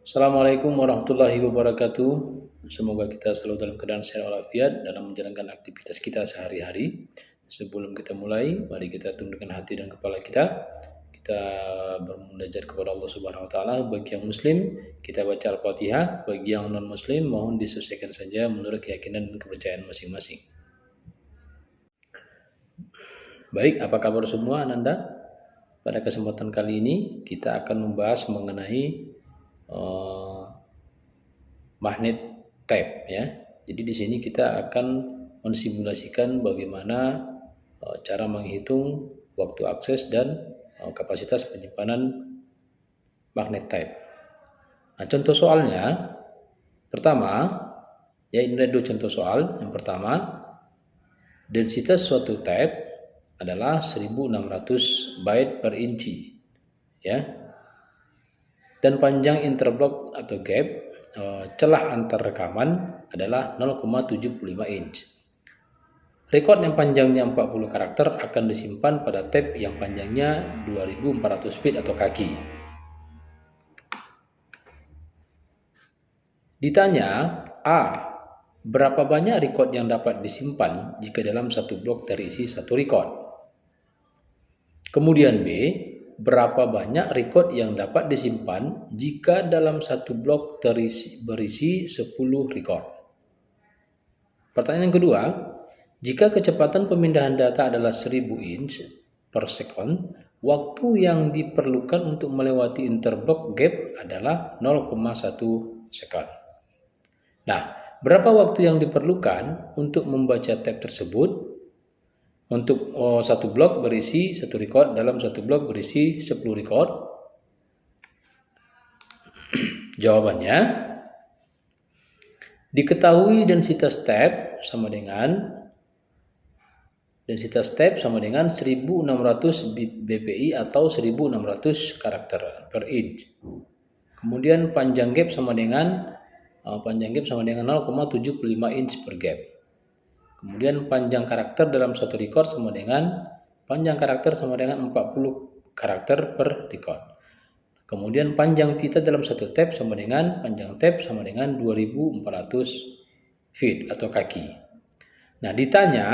Assalamualaikum warahmatullahi wabarakatuh. Semoga kita selalu dalam keadaan sehat walafiat dalam menjalankan aktivitas kita sehari-hari. Sebelum kita mulai, mari kita tundukkan hati dan kepala kita. Kita bermunajat kepada Allah Subhanahu wa taala. Bagi yang muslim, kita baca Al-Fatihah. Bagi yang non-muslim, mohon disesuaikan saja menurut keyakinan dan kepercayaan masing-masing. Baik, apa kabar semua Ananda? Pada kesempatan kali ini kita akan membahas mengenai magnet tape ya. Jadi di sini kita akan mensimulasikan bagaimana cara menghitung waktu akses dan kapasitas penyimpanan magnet tape. Nah, contoh soalnya pertama, ya ini ada dua contoh soal. Yang pertama, densitas suatu tape adalah 1600 byte per inci ya. Dan panjang interblok atau gap celah antar rekaman adalah 0,75 inch. Record yang panjangnya 40 karakter akan disimpan pada tape yang panjangnya 2400 feet atau kaki. Ditanya, A. Berapa banyak record yang dapat disimpan jika dalam satu blok terisi satu record? Kemudian B. Berapa banyak record yang dapat disimpan jika dalam satu blok berisi 10 record? Pertanyaan kedua, jika kecepatan pemindahan data adalah 1000 inch per second, waktu yang diperlukan untuk melewati interblock gap adalah 0,1 second. Nah, berapa waktu yang diperlukan untuk membaca tape tersebut? Untuk satu blok berisi satu record, dalam satu blok berisi 10 record. Jawabannya, diketahui densitas tape sama dengan 1600 bpi atau 1600 karakter per inch. Kemudian panjang gap sama dengan 0,75 inch per gap. Kemudian panjang karakter dalam satu record sama dengan 40 karakter per record. Kemudian panjang pita dalam satu tape sama dengan panjang tape sama dengan 2400 feet atau kaki. Nah, ditanya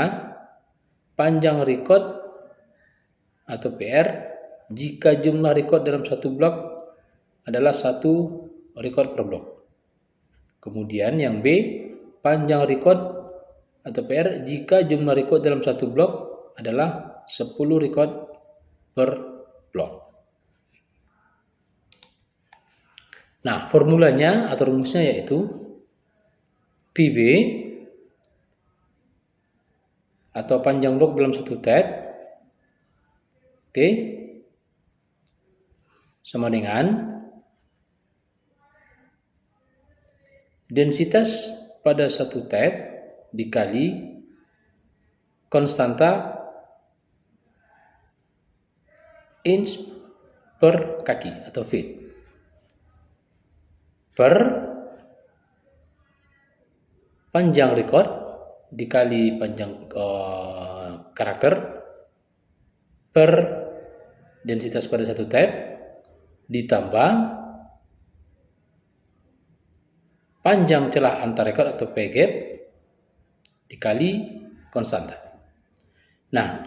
panjang record atau PR jika jumlah record dalam satu blok adalah satu record per blok. Kemudian yang B, panjang record atau PR jika jumlah record dalam satu blok adalah 10 record per blok. Nah, formulanya atau rumusnya yaitu PB atau panjang blok dalam satu tape, sama dengan densitas pada satu tape dikali konstanta inch per kaki atau feet per panjang record dikali panjang karakter per densitas pada satu tape ditambah panjang celah antar record atau P gap dikali konstanta. Nah,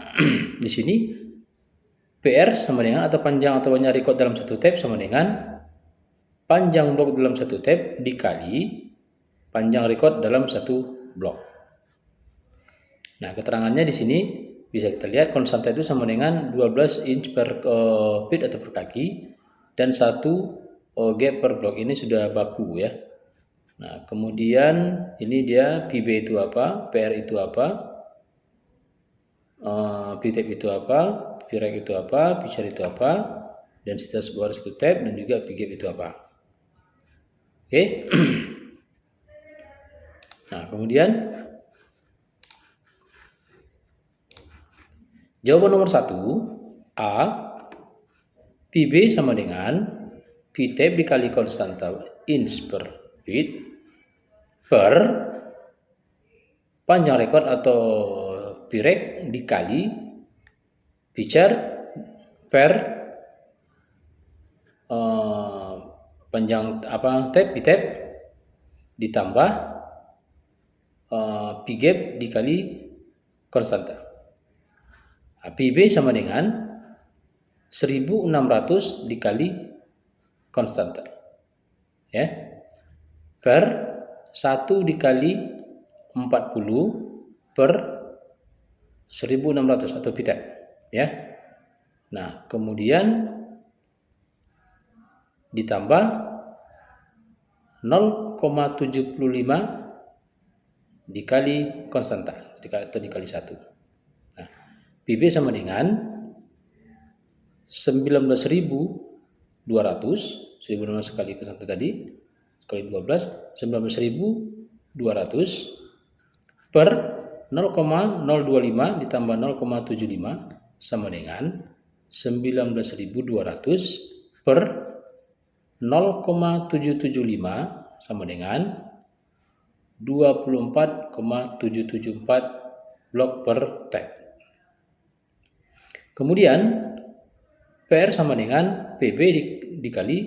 di sini PR sama dengan atau panjang atau banyak record dalam satu tape sama dengan panjang blok dalam satu tape dikali panjang record dalam satu blok. Nah, keterangannya di sini bisa kita lihat konstanta itu sama dengan 12 inch per feet atau per kaki dan 1 gap per blok. Ini sudah baku ya. Nah, kemudian ini dia PB itu apa, PR itu apa, PTAP itu apa, PREC itu apa, PSHARE itu apa, densitas bawah satu tape dan juga PGAP itu apa. Oke. Nah, kemudian jawaban nomor 1 A, PB sama dengan PTAP dikali konstanta inch per feet per panjang record atau PREC dikali PSHARE per panjang tab tab ditambah P gap dikali konstanta. PB sama dengan 1600 dikali konstanta, ya, per 1 dikali 40 per 1600 atau P tab, ya. Nah, kemudian ditambah 0,75 dikali konstanta atau dikali 1. Nah, PB sama dengan 19.200, 1.600 kali konstanta tadi kali 12, 19.200 per 0,025 ditambah 0,75 sama dengan 19.200 per 0,775 sama dengan 24,774 blok per tab. Kemudian PR sama dengan PB dikali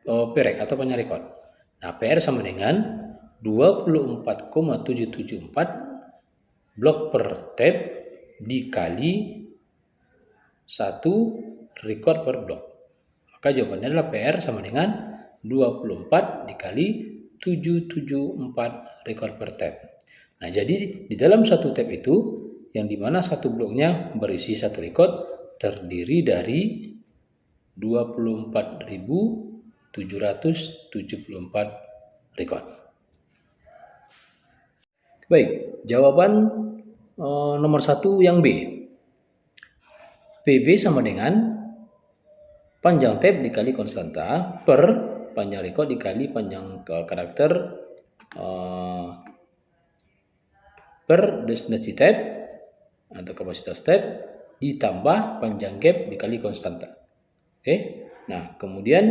perek atau panjang rekod. Nah, PR sama dengan 24,774 blok per tab dikali 1 record per blok. Maka jawabannya adalah PR sama dengan 24 dikali 774 record per tab. Nah, jadi di dalam satu tab itu yang dimana satu bloknya berisi satu record terdiri dari 24.774 record. Baik, jawaban nomor 1 yang B. PB sama dengan panjang tab dikali konstanta per panjang record dikali panjang karakter per destinasi tab atau kapasitas tab ditambah panjang gap dikali konstanta. Oke. Nah, kemudian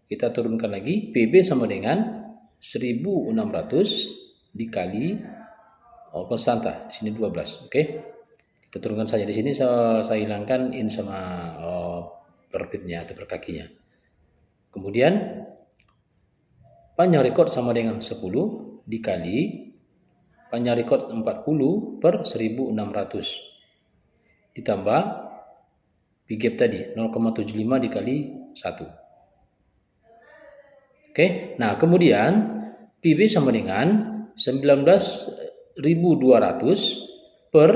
kita turunkan lagi PB sama dengan 1600 dikali konstanta. Di sini 12. Oke. Kita turunkan saja di sini, saya hilangkan in sama perbitnya atau per kakinya. Kemudian panjang record sama dengan 10 dikali panjang record 40 per 1600 ditambah P gap tadi 0,75 dikali 1. Oke, nah kemudian PB sama dengan 19.200 per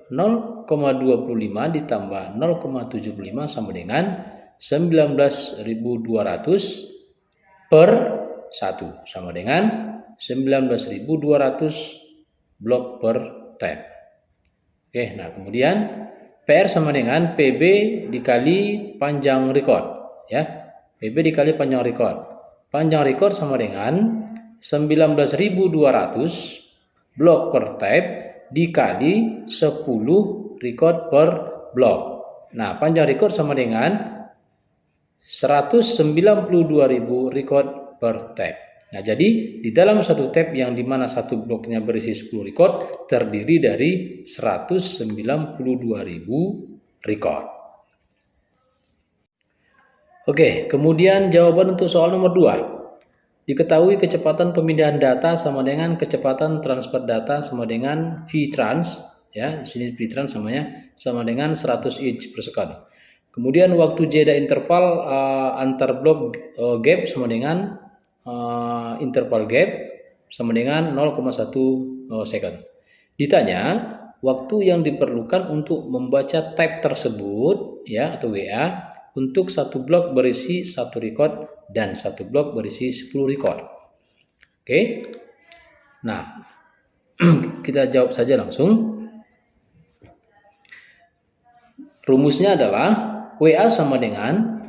0,25 ditambah 0,75 sama dengan 19.200 per 1 sama dengan 19.200 blok per tab. Oke, nah kemudian PR sama dengan PB dikali panjang record, ya. PB dikali panjang record. Panjang record sama dengan 19.200 blok per tab dikali 10 record per blok. Nah, panjang record sama dengan 192.000 record per tab. Nah, jadi di dalam satu tab yang dimana satu bloknya berisi 10 record terdiri dari 192.000 record. Oke, kemudian jawaban untuk soal nomor 2. Diketahui kecepatan pemindahan data sama dengan kecepatan transfer data sama dengan VTrans, ya. Di sini VTrans sama dengan 100 inch per second. Kemudian waktu jeda interval antar blok gap sama dengan interval gap sama dengan 0,1 second. Ditanya waktu yang diperlukan untuk membaca tab tersebut, ya, atau WA untuk satu blok berisi satu record dan satu blok berisi 10 record. Oke. Nah, kita jawab saja langsung. Rumusnya adalah WA sama dengan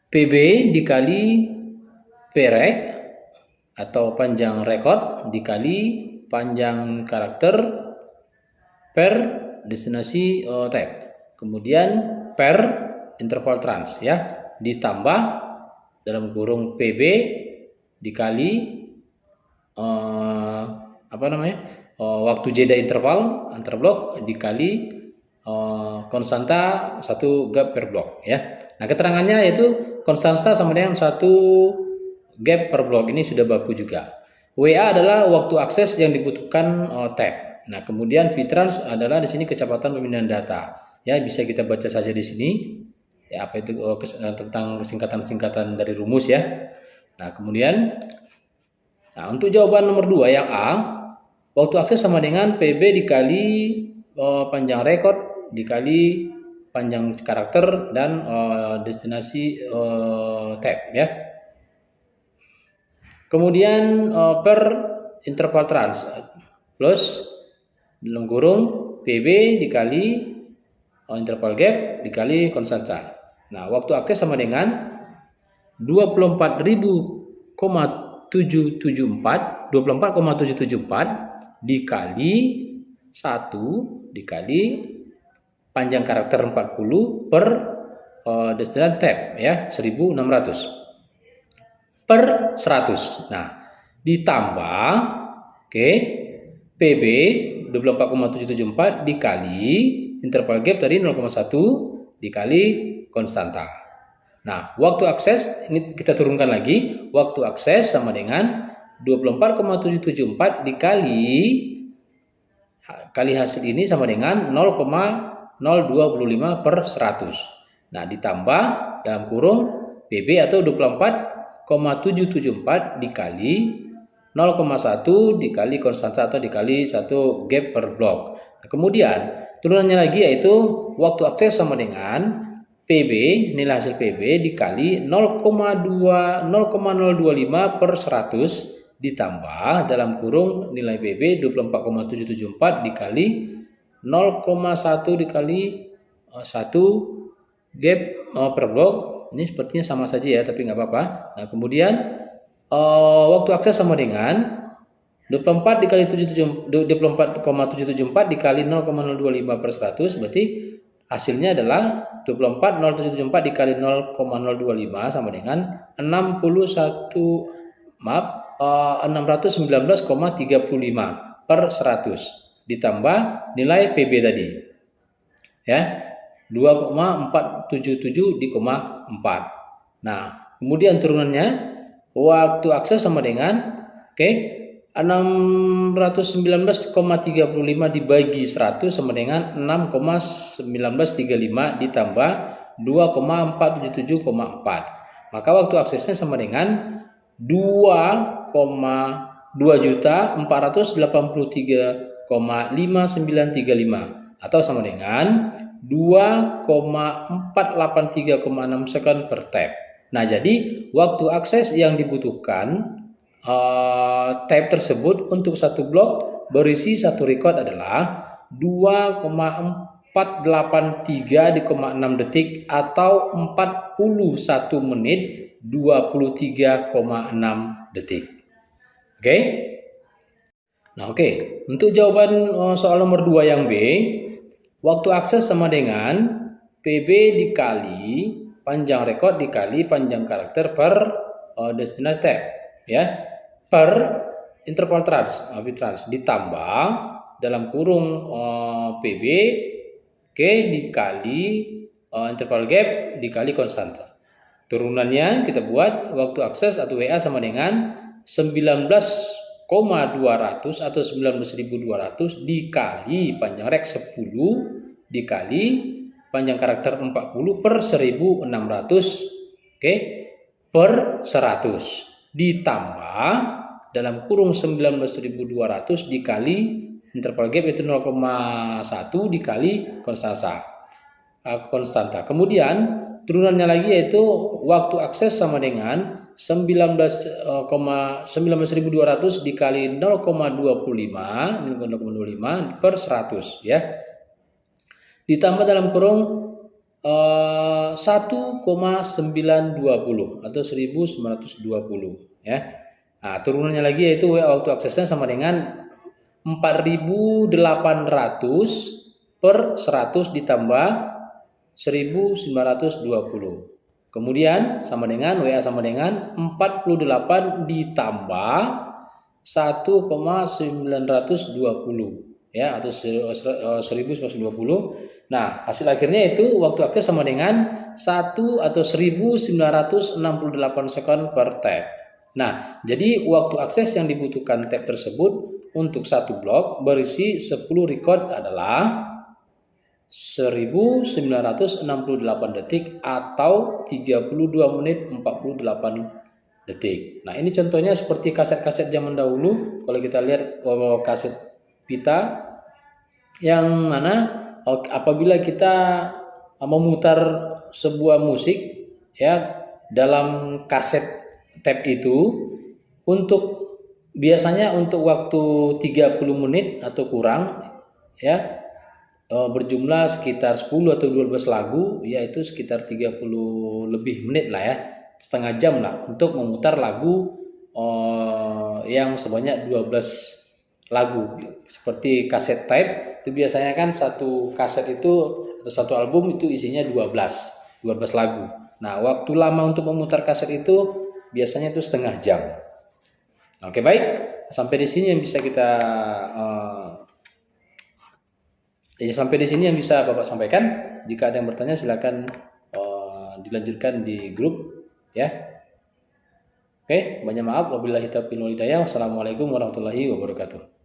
PB dikali perek atau panjang record dikali panjang karakter per destinasi tab. Kemudian per interval trans, ya, ditambah dalam kurung PB dikali waktu jeda interval antar blok dikali konstanta 1 gap per blok ya. Nah, keterangannya yaitu konstanta sama dengan 1 gap per blok. Ini sudah baku juga. WA adalah waktu akses yang dibutuhkan tab. Nah, kemudian VTrans adalah di sini kecepatan pemindahan data. Ya, bisa kita baca saja di sini. Ya, apa itu tentang singkatan-singkatan dari rumus ya. Nah, kemudian untuk jawaban nomor 2 yang A, waktu akses sama dengan PB dikali panjang rekod dikali panjang karakter dan destinasi tab ya. Kemudian per interval trans plus dalam kurung PB dikali interval gap dikali konstanta. Nah, waktu akses sama dengan 24,774 dikali 1 dikali panjang karakter 40 per destinasi tab ya 1600 per 100. Nah, ditambah PB 24,774 dikali interval gap tadi 0,1 dikali konstanta. Nah, waktu akses ini kita turunkan lagi. Waktu akses sama dengan 24,774 dikali hasil ini sama dengan 0,025 per 100. Nah, ditambah dalam kurung PB atau 24,774 dikali 0,1 dikali konstanta atau dikali 1 gap per blok. Nah, kemudian turunannya lagi yaitu waktu akses sama dengan PB, nilai hasil PB dikali 0,025 per 100 ditambah dalam kurung nilai PB 24,774 dikali 0,1 dikali 1 gap per blok. Ini sepertinya sama saja ya, tapi nggak apa-apa. Nah, kemudian waktu akses sama dengan 24 dikali 24,774 dikali 0,025 per 100 berarti hasilnya adalah 24,074 dikali 0,025 sama dengan 619,35 per 100 ditambah nilai PB tadi ya 2,477 di 4. Nah, kemudian turunannya waktu akses sama dengan 619,35 dibagi 100 sama dengan 6,1935 ditambah 2,477,4. Maka waktu aksesnya sama dengan 2,2.483,5935 atau sama dengan 2,483,6 second per tab. Nah, jadi waktu akses yang dibutuhkan tab tersebut untuk satu blok berisi satu record adalah 2,483 di 6 detik atau 41 menit 23,6 detik. Oke? Nah, untuk jawaban soal nomor 2 yang B, waktu akses sama dengan PB dikali panjang record dikali panjang karakter per destinasi tab ya per interval trans ditambah dalam kurung PB dikali interval gap dikali konstanta. Turunannya kita buat waktu akses atau WA sama dengan 19,200 atau 19.200 dikali panjang rek 10 dikali panjang karakter 40 per 1600 per 100 ditambah dalam kurung 19.200 dikali interval gap itu 0,1 dikali konstanta. Kemudian turunannya lagi yaitu waktu akses sama dengan 19.200 dikali 0,25 per 100 ya. Ditambah dalam kurung 1,920 atau 1920 ya. Nah, turunannya lagi yaitu waktu aksesnya sama dengan 4.800 per 100 ditambah 1920. Kemudian sama dengan WA sama dengan 48 ditambah 1,920 ya atau 1920 Nah, hasil akhirnya itu waktu akses sama dengan 1 atau 1968 second per tab. Nah, jadi waktu akses yang dibutuhkan tab tersebut untuk satu blok berisi 10 record adalah 1968 detik atau 32 menit 48 detik. Nah, ini contohnya seperti kaset-kaset zaman dahulu. Kalau kita lihat kaset pita yang mana apabila kita memutar sebuah musik ya dalam kaset tape itu untuk biasanya untuk waktu 30 menit atau kurang ya berjumlah sekitar 10 atau 12 lagu, yaitu sekitar 30 lebih menit lah ya, setengah jam lah untuk memutar lagu yang sebanyak 12 lagu. Seperti kaset tape itu biasanya kan satu kaset itu atau satu album itu isinya 12 lagu. Nah, waktu lama untuk memutar kaset itu biasanya itu setengah jam. Oke, baik. Sampai di sini yang bisa kita Jadi sampai di sini yang bisa Bapak sampaikan. Jika ada yang bertanya silakan dilanjutkan di grup ya. Oke, banyak maaf wabillahi taufiq wal hidayah. Wassalamualaikum warahmatullahi wabarakatuh.